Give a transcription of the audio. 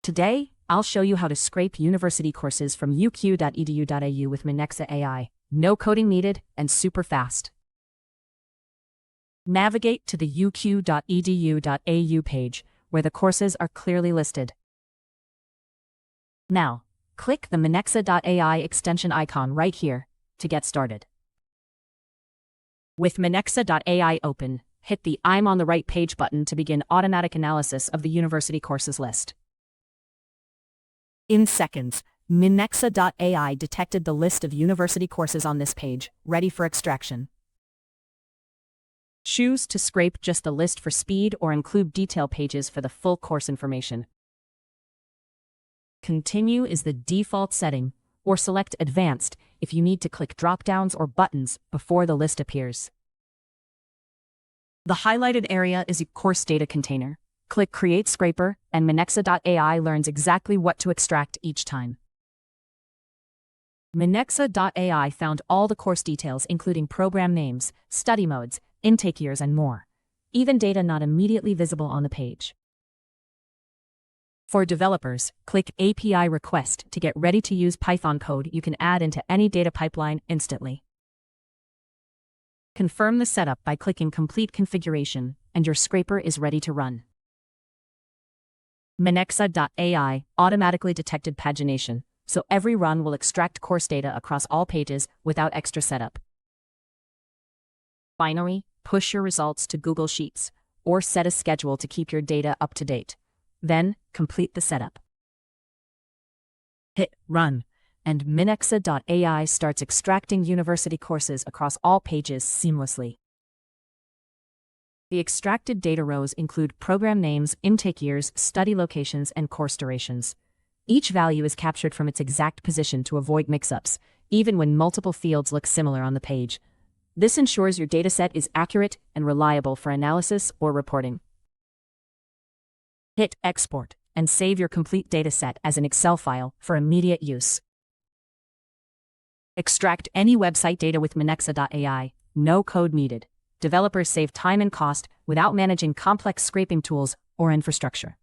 Today, I'll show you how to scrape university courses from uq.edu.au with Minexa.ai. No coding needed and super fast. Navigate to the uq.edu.au page, where the courses are clearly listed. Now, click the Minexa.ai extension icon right here to get started. With Minexa.ai open, hit the I'm on the right page button to begin automatic analysis of the university courses list. In seconds, Minexa.ai detected the list of university courses on this page, ready for extraction. Choose to scrape just the list for speed or include detail pages for the full course information. Continue is the default setting, or select Advanced if you need to click drop-downs or buttons before the list appears. The highlighted area is a course data container. Click Create Scraper, and Minexa.ai learns exactly what to extract each time. Minexa.ai found all the course details, including program names, study modes, intake years, and more, even data not immediately visible on the page. For developers, click API Request to get ready to use Python code you can add into any data pipeline instantly. Confirm the setup by clicking Complete Configuration, and your scraper is ready to run. Minexa.ai automatically detected pagination, so every run will extract course data across all pages without extra setup. Finally, push your results to Google Sheets, or set a schedule to keep your data up to date. Then, complete the setup. Hit Run, and Minexa.ai starts extracting university courses across all pages seamlessly. The extracted data rows include program names, intake years, study locations, and course durations. Each value is captured from its exact position to avoid mix-ups, even when multiple fields look similar on the page. This ensures your dataset is accurate and reliable for analysis or reporting. Hit Export, and save your complete dataset as an Excel file for immediate use. Extract any website data with Minexa.ai, no code needed. Developers save time and cost without managing complex scraping tools or infrastructure.